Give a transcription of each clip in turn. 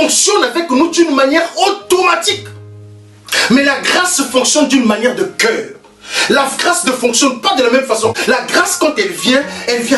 fonctionne avec nous d'une manière automatique. Mais la grâce fonctionne d'une manière de cœur. La grâce ne fonctionne pas de la même façon. La grâce, quand elle vient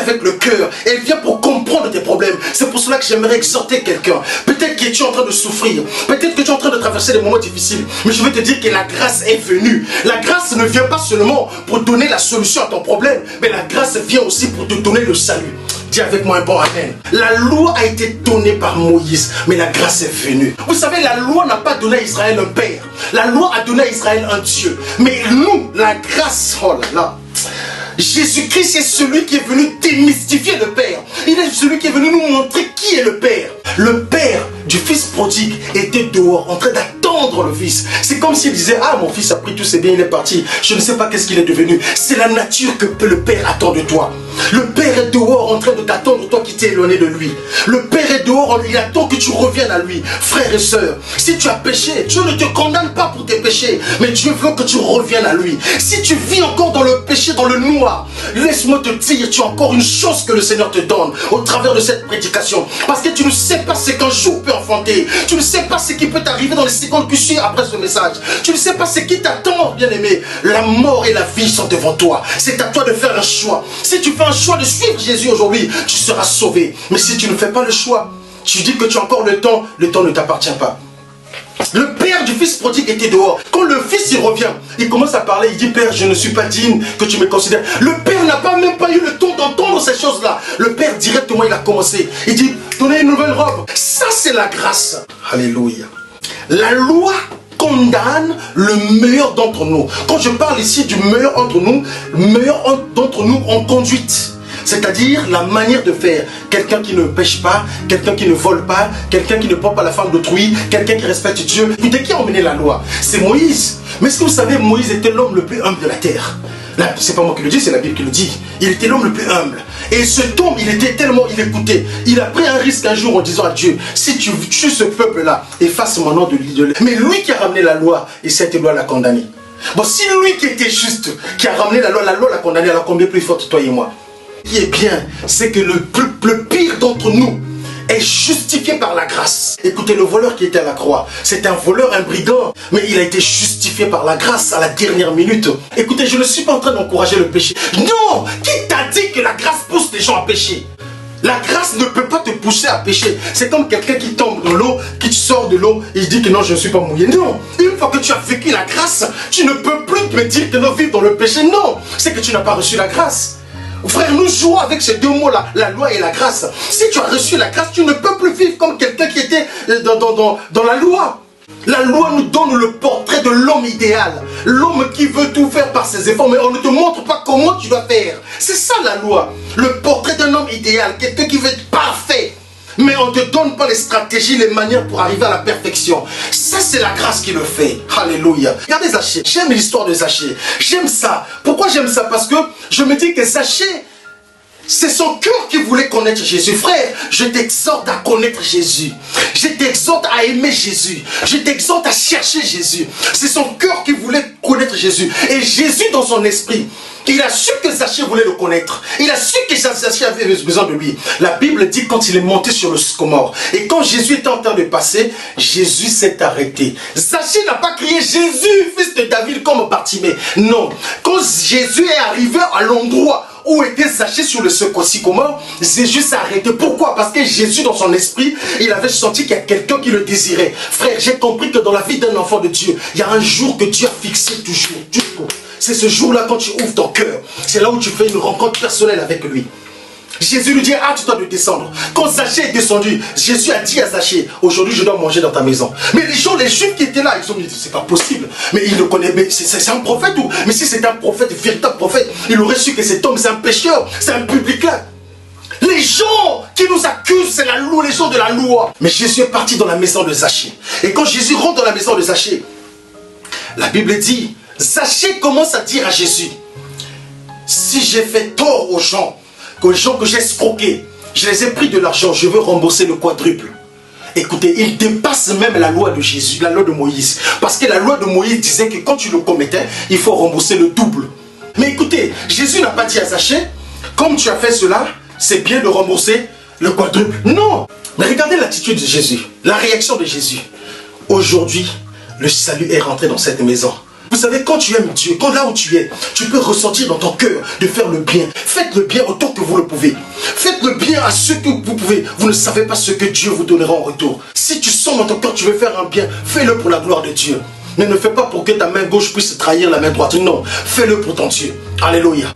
avec le cœur. Elle vient pour comprendre tes problèmes. C'est pour cela que j'aimerais exhorter quelqu'un. Peut-être que tu es en train de souffrir. Peut-être que tu es en train de traverser des moments difficiles. Mais je veux te dire que la grâce est venue. La grâce ne vient pas seulement pour donner la solution à ton problème. Mais la grâce vient aussi pour te donner le salut. Dis avec moi un bon amen. La loi a été donnée par Moïse, mais la grâce est venue. Vous savez, la loi n'a pas donné à Israël un père. La loi a donné à Israël un Dieu. Mais nous, la grâce, oh là là. Jésus-Christ est celui qui est venu démystifier le Père. Il est celui qui est venu nous montrer qui est le Père. Le Père du fils prodigue était dehors en train d'attendre le fils. C'est comme s'il disait, ah, mon fils a pris tous ses biens, il est parti. Je ne sais pas qu'est-ce qu'il est devenu. C'est la nature que le Père attend de toi. Le Père est dehors en train de t'attendre, toi qui t'es éloigné de lui. Le Père est dehors, il attend que tu reviennes à lui. Frères et sœurs, si tu as péché, Dieu ne te condamne pas pour tes péchés, mais Dieu veut que tu reviennes à lui. Si tu vis encore dans le péché, dans le noir, laisse-moi te dire, tu as encore une chose que le Seigneur te donne au travers de cette prédication. Parce que tu ne sais pas ce qu'un jour peut enfanter. Tu ne sais pas ce qui peut t'arriver dans les secondes qui suivent après ce message. Tu ne sais pas ce qui t'attend, bien-aimé. La mort et la vie sont devant toi. C'est à toi de faire un choix. Si tu fais un choix de suivre Jésus aujourd'hui, tu seras sauvé. Mais si tu ne fais pas le choix, tu dis que tu as encore le temps ne t'appartient pas. Le père du fils prodigue était dehors. Quand le fils il revient, il commence à parler, il dit, Père, je ne suis pas digne que tu me considères. Le père n'a pas même pas eu le temps d'entendre ces choses-là. Le père directement il a commencé. Il dit, donnez une nouvelle robe. Ça c'est la grâce. Alléluia. La loi condamne le meilleur d'entre nous. Quand je parle ici du meilleur entre nous, le meilleur d'entre nous en conduite. C'est-à-dire la manière de faire. Quelqu'un qui ne pêche pas, quelqu'un qui ne vole pas, quelqu'un qui ne prend pas la femme d'autrui, quelqu'un qui respecte Dieu. Écoutez, qui a emmené la loi? C'est Moïse. Mais est-ce que vous savez, Moïse était l'homme le plus humble de la terre? Là, c'est pas moi qui le dis, c'est la Bible qui le dit. Il était l'homme le plus humble. Et cet homme, il était tellement, il écoutait. Il a pris un risque un jour en disant à Dieu, si tu tues ce peuple-là, efface mon nom de l'idole. Mais lui qui a ramené la loi, et cette loi l'a condamné. Bon, si lui qui était juste, qui a ramené la loi l'a condamné, alors combien plus forte toi et moi? Ce qui est bien, c'est que le pire d'entre nous est justifié par la grâce. Écoutez, le voleur qui était à la croix, c'est un voleur, un brigand, mais il a été justifié par la grâce à la dernière minute. Écoutez, je ne suis pas en train d'encourager le péché. Non! Qui t'a dit que la grâce pousse les gens à pécher? La grâce ne peut pas te pousser à pécher. C'est comme quelqu'un qui tombe dans l'eau, qui sort de l'eau, et il dit que non, je ne suis pas mouillé. Non! Une fois que tu as vécu la grâce, tu ne peux plus me dire que non, vivre dans le péché. Non! C'est que tu n'as pas reçu la grâce. Frère, nous jouons avec ces deux mots-là, la loi et la grâce. Si tu as reçu la grâce, tu ne peux plus vivre comme quelqu'un qui était dans la loi. La loi nous donne le portrait de l'homme idéal. L'homme qui veut tout faire par ses efforts, mais on ne te montre pas comment tu dois faire. C'est ça la loi. Le portrait d'un homme idéal, quelqu'un qui veut être parfait. Mais on ne te donne pas les stratégies, les manières pour arriver à la perfection. Ça, c'est la grâce qui le fait. Alléluia. Regardez Zachée. J'aime l'histoire de Zachée. J'aime ça. Pourquoi j'aime ça? Parce que je me dis que Zachée, c'est son cœur qui voulait connaître Jésus. Frère, je t'exhorte à connaître Jésus. Je t'exhorte à aimer Jésus. Je t'exhorte à chercher Jésus. C'est son cœur qui voulait connaître Jésus. Et Jésus, dans son esprit, il a su que Zachée voulait le connaître. Il a su que Zachée avait besoin de lui. La Bible dit quand il est monté sur le sycomore. Et quand Jésus était en train de passer, Jésus s'est arrêté. Zachée n'a pas crié Jésus, fils de David, comme Bartimée. Non. Quand Jésus est arrivé à l'endroit où était Zachée sur le sycomore, Jésus s'est arrêté. Pourquoi? Parce que Jésus, dans son esprit, il avait senti qu'il y a quelqu'un qui le désirait. Frère, j'ai compris que dans la vie d'un enfant de Dieu, il y a un jour que Dieu a fixé toujours. C'est ce jour-là quand tu ouvres ton cœur. C'est là où tu fais une rencontre personnelle avec lui. Jésus lui dit, ah, tu dois descendre. Quand Zachée est descendu, Jésus a dit à Zachée, aujourd'hui je dois manger dans ta maison. Mais les gens, les juifs qui étaient là, ils ont dit, c'est pas possible. Mais il le connaît, mais c'est un prophète ou? Mais si c'est un prophète, un véritable prophète, il aurait su que cet homme c'est un pécheur, c'est un publicain. Les gens qui nous accusent, c'est la loi, les gens de la loi. Mais Jésus est parti dans la maison de Zachée. Et quand Jésus rentre dans la maison de Zachée, la Bible dit, Zachée commence à dire à Jésus, si j'ai fait tort aux gens que j'ai escroqués, je les ai pris de l'argent, je veux rembourser le quadruple. Écoutez, il dépasse même la loi de Jésus, la loi de Moïse. Parce que la loi de Moïse disait que quand tu le commettais, il faut rembourser le double. Mais écoutez, Jésus n'a pas dit à Zachée, comme tu as fait cela, c'est bien de rembourser le quadruple. Non! Mais regardez l'attitude de Jésus, la réaction de Jésus. Aujourd'hui, le salut est rentré dans cette maison. Vous savez, quand tu aimes Dieu, quand là où tu es, tu peux ressentir dans ton cœur de faire le bien. Faites le bien autant que vous le pouvez. Faites le bien à ceux que vous pouvez. Vous ne savez pas ce que Dieu vous donnera en retour. Si tu sens dans ton cœur que tu veux faire un bien, fais-le pour la gloire de Dieu. Mais ne fais pas pour que ta main gauche puisse trahir la main droite. Non, fais-le pour ton Dieu. Alléluia.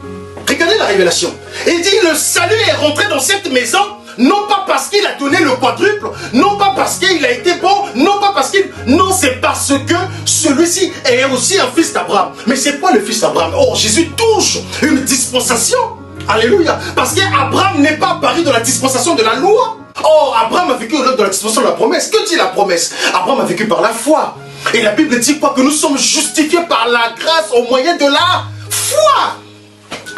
Regardez la révélation. Il dit, le salut est rentré dans cette maison. Non pas parce qu'il a donné le quadruple, non pas parce qu'il a été bon, non pas parce qu'il... Non, c'est parce que celui-ci est aussi un fils d'Abraham. Mais c'est quoi le fils d'Abraham? Oh, Jésus touche une dispensation. Alléluia. Parce qu'Abraham n'est pas apparu dans la dispensation de la loi. Oh, Abraham a vécu au-delà de la dispensation de la promesse. Que dit la promesse? Abraham a vécu par la foi. Et la Bible dit quoi? Que nous sommes justifiés par la grâce au moyen de la foi.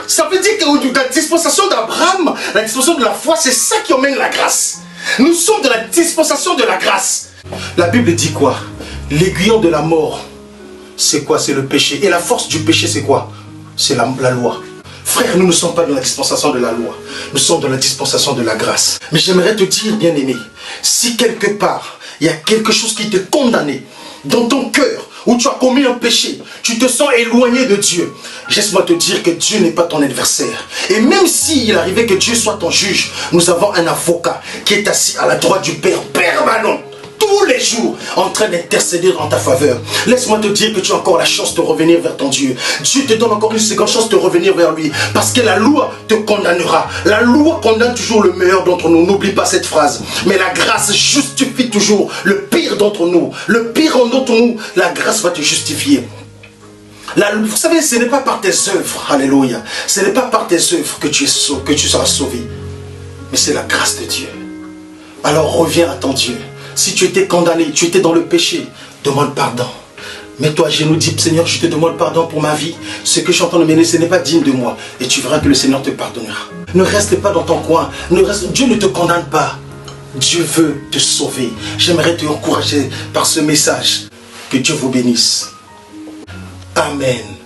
Ça veut dire que la dispensation d'Abraham, la dispensation de la foi, c'est ça qui emmène la grâce. Nous sommes dans la dispensation de la grâce. La Bible dit quoi? L'aiguillon de la mort, c'est quoi? C'est le péché. Et la force du péché, c'est quoi? C'est la loi. Frère, nous ne sommes pas dans la dispensation de la loi. Nous sommes dans la dispensation de la grâce. Mais j'aimerais te dire, bien-aimé, si quelque part, il y a quelque chose qui t'est condamné dans ton cœur, où tu as commis un péché, tu te sens éloigné de Dieu, laisse-moi te dire que Dieu n'est pas ton adversaire. Et même s'il arrivait que Dieu soit ton juge, nous avons un avocat qui est assis à la droite du Père permanent, tous les jours, en train d'intercéder en ta faveur. Laisse-moi te dire que tu as encore la chance de revenir vers ton Dieu. Dieu te donne encore une seconde chance de revenir vers lui, parce que la loi te condamnera. La loi condamne toujours le meilleur d'entre nous, n'oublie pas cette phrase. Mais la grâce justifie toujours le pire d'entre nous. Le pire d'entre nous, la grâce va te justifier. Vous savez, ce n'est pas par tes œuvres, alléluia, ce n'est pas par tes œuvres que tu seras sauvé, mais c'est la grâce de Dieu. Alors reviens à ton Dieu. Si tu étais condamné, tu étais dans le péché, demande pardon. Mets-toi à genoux, dis, Seigneur, je te demande pardon pour ma vie. Ce que je suis en train de mener, ce n'est pas digne de moi. Et tu verras que le Seigneur te pardonnera. Ne reste pas dans ton coin. Dieu ne te condamne pas. Dieu veut te sauver. J'aimerais te encourager par ce message. Que Dieu vous bénisse. Amen.